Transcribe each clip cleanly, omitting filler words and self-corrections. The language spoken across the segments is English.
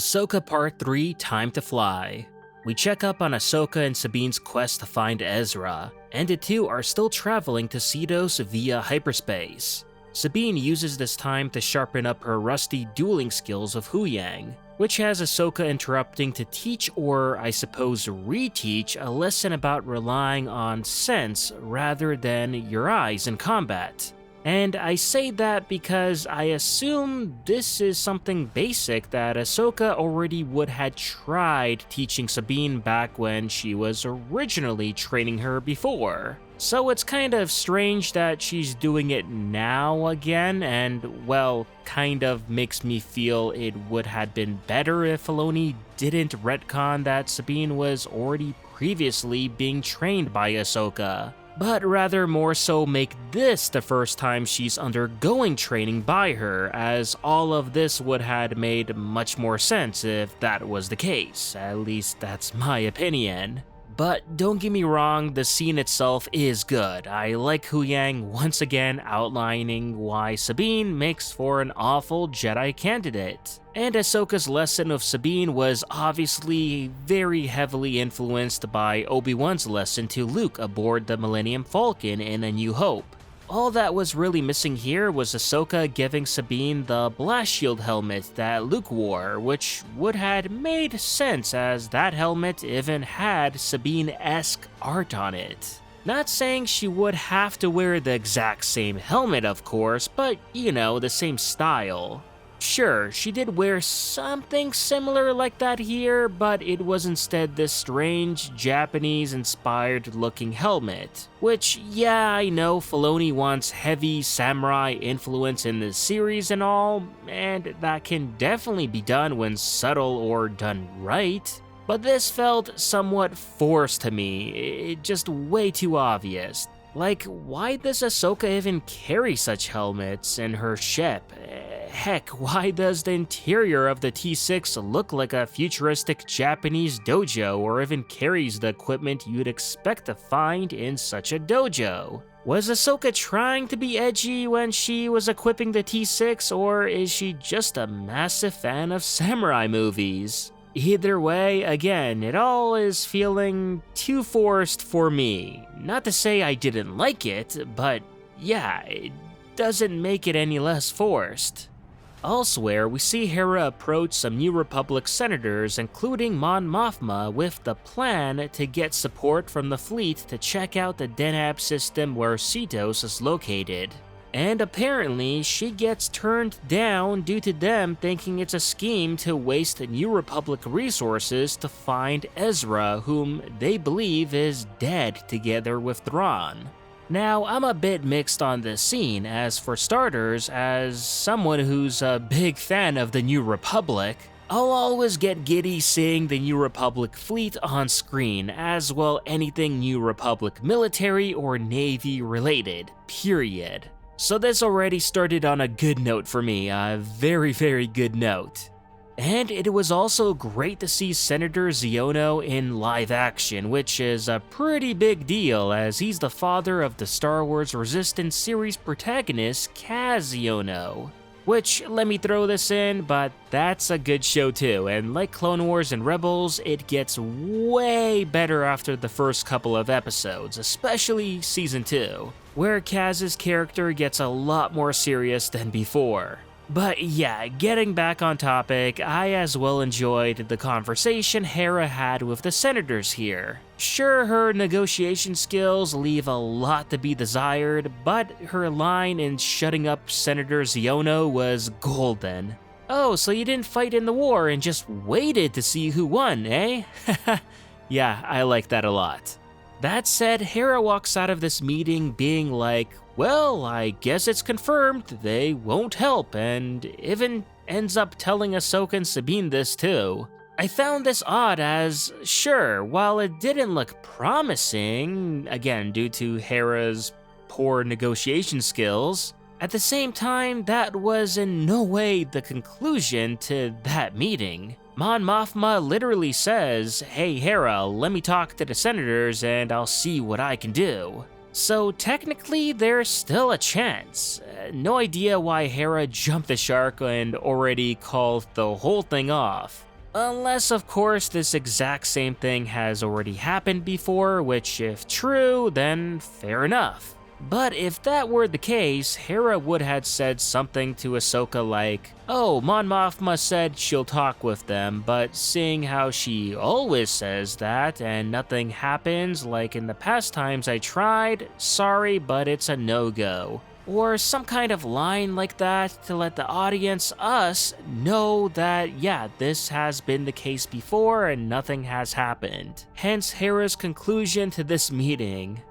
Ahsoka Part 3 Time to Fly. We check up on Ahsoka and Sabine's quest to find Ezra, and the two are still traveling to Seatos via hyperspace. Sabine uses this time to sharpen up her rusty dueling skills of Huyang, which has Ahsoka interrupting to teach or, I suppose, reteach a lesson about relying on sense rather than your eyes in combat. And I say that because I assume this is something basic that Ahsoka already would had tried teaching Sabine back when she was originally training her before. So it's kind of strange that she's doing it now again, and well, kind of makes me feel it would have been better if Filoni didn't retcon that Sabine was already previously being trained by Ahsoka, but rather more so make this the first time she's undergoing training by her, as all of this would have made much more sense if that was the case. At least that's my opinion. But don't get me wrong, the scene itself is good. I like Huyang once again outlining why Sabine makes for an awful Jedi candidate. And Ahsoka's lesson of Sabine was obviously very heavily influenced by Obi-Wan's lesson to Luke aboard the Millennium Falcon in A New Hope. All that was really missing here was Ahsoka giving Sabine the blast shield helmet that Luke wore, which would have made sense as that helmet even had Sabine-esque art on it. Not saying she would have to wear the exact same helmet, of course, but you know, the same style. Sure, she did wear something similar like that here, but it was instead this strange, Japanese-inspired looking helmet. Which, yeah, I know Filoni wants heavy samurai influence in this series and all, and that can definitely be done when subtle or done right. But this felt somewhat forced to me, just way too obvious. Like, why does Ahsoka even carry such helmets in her ship? Heck, why does the interior of the T6 look like a futuristic Japanese dojo or even carries the equipment you'd expect to find in such a dojo? Was Ahsoka trying to be edgy when she was equipping the T6, or is she just a massive fan of samurai movies? Either way, again, it all is feeling too forced for me. Not to say I didn't like it, but yeah, it doesn't make it any less forced. Elsewhere, we see Hera approach some New Republic senators, including Mon Mothma, with the plan to get support from the fleet to check out the Denab system where Seatos is located. And apparently, she gets turned down due to them thinking it's a scheme to waste New Republic resources to find Ezra, whom they believe is dead together with Thrawn. Now, I'm a bit mixed on this scene, as for starters, as someone who's a big fan of the New Republic, I'll always get giddy seeing the New Republic fleet on screen, as well anything New Republic military or Navy related, period. So this already started on a good note for me, a very, very good note. And it was also great to see Senator Xiono in live action, which is a pretty big deal as he's the father of the Star Wars Resistance series protagonist Kaz Xiono. Which, let me throw this in, but that's a good show too, and like Clone Wars and Rebels, it gets way better after the first couple of episodes, especially Season 2, where Kaz's character gets a lot more serious than before. But yeah, getting back on topic, I as well enjoyed the conversation Hera had with the senators here. Sure, her negotiation skills leave a lot to be desired, but her line in shutting up Senator Xiono was golden. Oh, so you didn't fight in the war and just waited to see who won, eh? Yeah, I like that a lot. That said, Hera walks out of this meeting being like, well, I guess it's confirmed they won't help, and even ends up telling Ahsoka and Sabine this too. I found this odd as, sure, while it didn't look promising, again due to Hera's poor negotiation skills, at the same time that was in no way the conclusion to that meeting. Mon Mothma literally says, hey Hera, let me talk to the senators and I'll see what I can do. So technically, there's still a chance. No idea why Hera jumped the shark and already called the whole thing off. Unless, of course, this exact same thing has already happened before, which, if true, then fair enough. But if that were the case, Hera would have said something to Ahsoka like, "Oh, Mon Mothma said she'll talk with them, but seeing how she always says that and nothing happens like in the past times I tried, sorry, but it's a no-go." Or some kind of line like that to let the audience, us, know that yeah, this has been the case before and nothing has happened. Hence Hera's conclusion to this meeting.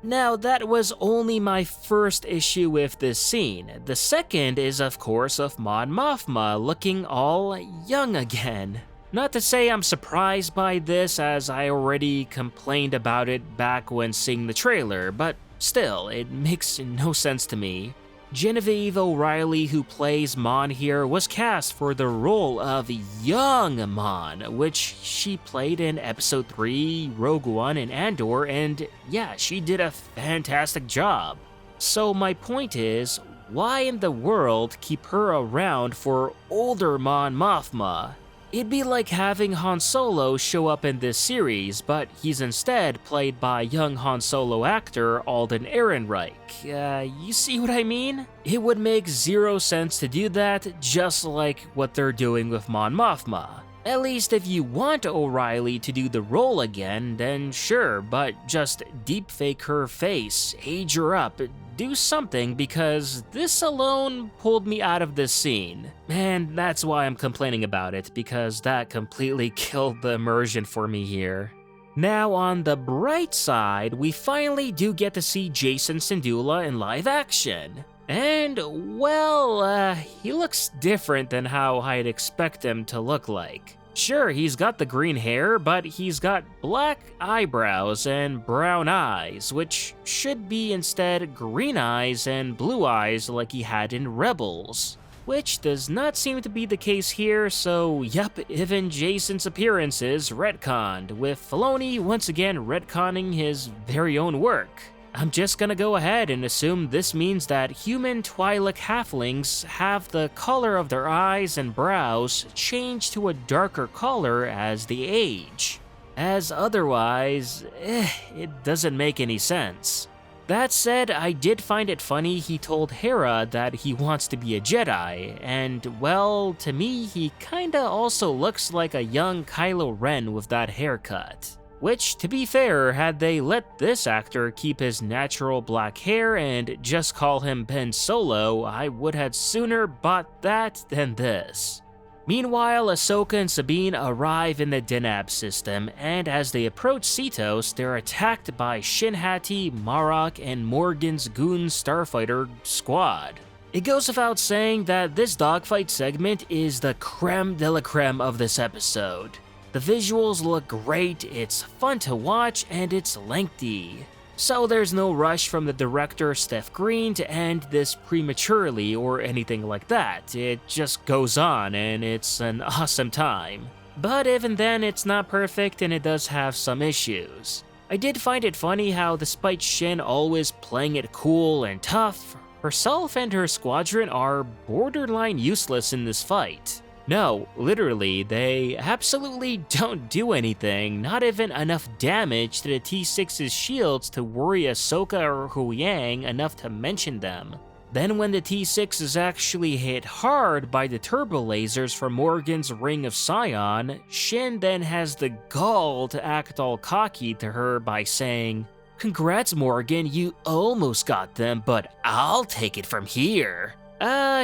Now, that was only my first issue with this scene. The second is, of course, of Mon Mothma looking all young again. Not to say I'm surprised by this, as I already complained about it back when seeing the trailer, but still, it makes no sense to me. Genevieve O'Reilly, who plays Mon here, was cast for the role of young Mon, which she played in Episode 3, Rogue One, and Andor, and yeah, she did a fantastic job. So my point is, why in the world keep her around for older Mon Mothma? It'd be like having Han Solo show up in this series, but he's instead played by young Han Solo actor Alden Ehrenreich. You see what I mean? It would make zero sense to do that, just like what they're doing with Mon Mothma. At least if you want O'Reilly to do the role again, then sure, but just deepfake her face, age her up, do something, because this alone pulled me out of this scene. And that's why I'm complaining about it, because that completely killed the immersion for me here. Now on the bright side, we finally do get to see Jacen Syndulla in live action. And, well, he looks different than how I'd expect him to look like. Sure, he's got the green hair, but he's got black eyebrows and brown eyes, which should be instead green eyes and blue eyes like he had in Rebels. Which does not seem to be the case here, so yep, even Jacen's appearance is retconned, with Filoni once again retconning his very own work. I'm just gonna go ahead and assume this means that human Twi'lek halflings have the color of their eyes and brows change to a darker color as they age. As otherwise, it doesn't make any sense. That said, I did find it funny he told Hera that he wants to be a Jedi, and well, to me he kinda also looks like a young Kylo Ren with that haircut. Which, to be fair, had they let this actor keep his natural black hair and just call him Ben Solo, I would have sooner bought that than this. Meanwhile, Ahsoka and Sabine arrive in the Denab system, and as they approach Seatos, they're attacked by Hati, Marrok, and Morgan's goon starfighter squad. It goes without saying that this dogfight segment is the creme de la creme of this episode. The visuals look great, it's fun to watch, and it's lengthy. So there's no rush from the director Steph Green to end this prematurely or anything like that. It just goes on, and it's an awesome time. But even then, it's not perfect and it does have some issues. I did find it funny how despite Shin always playing it cool and tough, herself and her squadron are borderline useless in this fight. No, literally, they absolutely don't do anything, not even enough damage to the T6's shields to worry Ahsoka or Huyang enough to mention them. Then when the T6 is actually hit hard by the turbo lasers from Morgan's Ring of Sion, Shin then has the gall to act all cocky to her by saying, "Congrats Morgan, you almost got them, but I'll take it from here."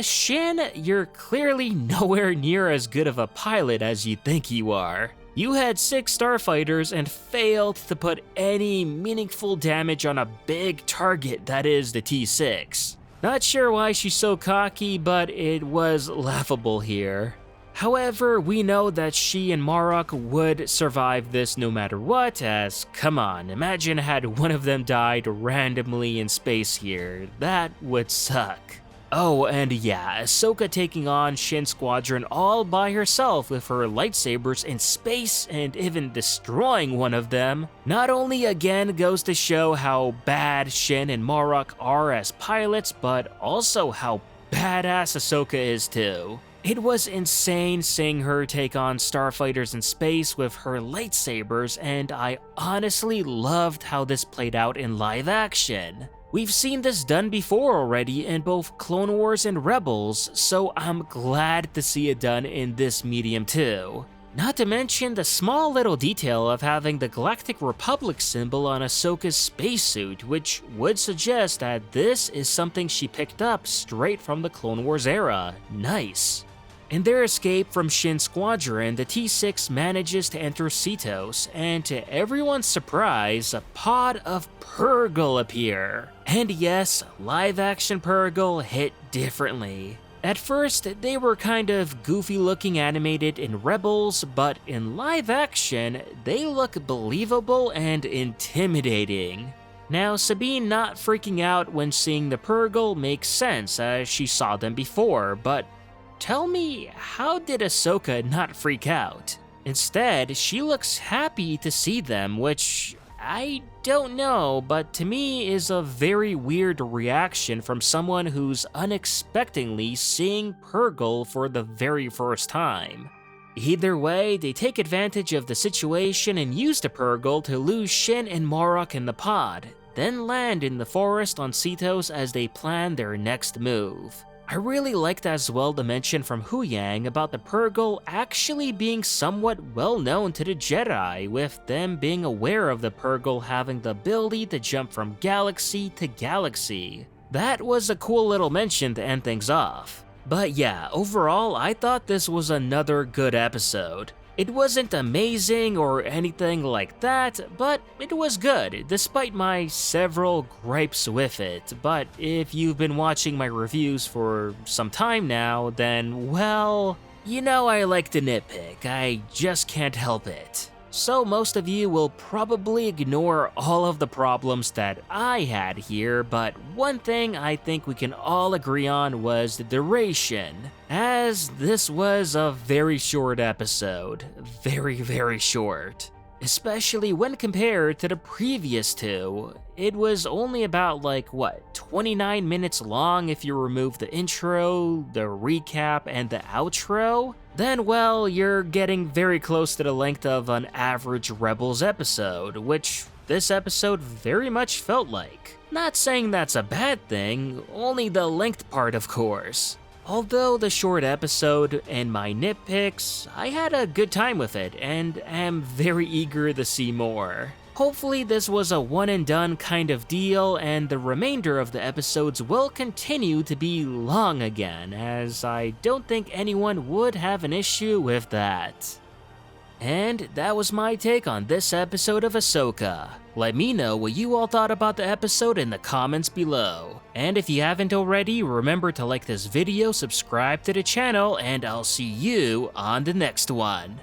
Shin, you're clearly nowhere near as good of a pilot as you think you are. You had 6 starfighters and failed to put any meaningful damage on a big target that is the T6. Not sure why she's so cocky, but it was laughable here. However, we know that she and Marrok would survive this no matter what, as, come on, imagine had one of them died randomly in space here. That would suck. Oh, and yeah, Ahsoka taking on Shin's squadron all by herself with her lightsabers in space and even destroying one of them, not only again goes to show how bad Shin and Marrok are as pilots, but also how badass Ahsoka is too. It was insane seeing her take on starfighters in space with her lightsabers, and I honestly loved how this played out in live action. We've seen this done before already in both Clone Wars and Rebels, so I'm glad to see it done in this medium too. Not to mention the small little detail of having the Galactic Republic symbol on Ahsoka's spacesuit, which would suggest that this is something she picked up straight from the Clone Wars era. Nice. In their escape from Shin's squadron, the T6 manages to enter Seatos, and to everyone's surprise, a pod of Purrgil appear. And yes, live-action Purrgil hit differently. At first, they were kind of goofy-looking animated in Rebels, but in live-action, they look believable and intimidating. Now, Sabine not freaking out when seeing the Purrgil makes sense as she saw them before, but tell me, how did Ahsoka not freak out? Instead, she looks happy to see them, which I don't know, but to me is a very weird reaction from someone who's unexpectedly seeing Purrgil for the very first time. Either way, they take advantage of the situation and use the Purrgil to lose Shin and Marrok in the pod, then land in the forest on Seatos as they plan their next move. I really liked as well the mention from Huyang about the Purrgil actually being somewhat well known to the Jedi, with them being aware of the Purrgil having the ability to jump from galaxy to galaxy. That was a cool little mention to end things off. But yeah, overall I thought this was another good episode. It wasn't amazing or anything like that, but it was good, despite my several gripes with it. But if you've been watching my reviews for some time now, then well, you know I like to nitpick, I just can't help it. So most of you will probably ignore all of the problems that I had here, but one thing I think we can all agree on was the duration, as this was a very short episode. Very short. Especially when compared to the previous two. It was only about 29 minutes long if you remove the intro, the recap, and the outro? Then well, you're getting very close to the length of an average Rebels episode, which this episode very much felt like. Not saying that's a bad thing, only the length part of course. Although the short episode and my nitpicks, I had a good time with it and am very eager to see more. Hopefully this was a one and done kind of deal and the remainder of the episodes will continue to be long again, as I don't think anyone would have an issue with that. And that was my take on this episode of Ahsoka. Let me know what you all thought about the episode in the comments below. And if you haven't already, remember to like this video, subscribe to the channel, and I'll see you on the next one.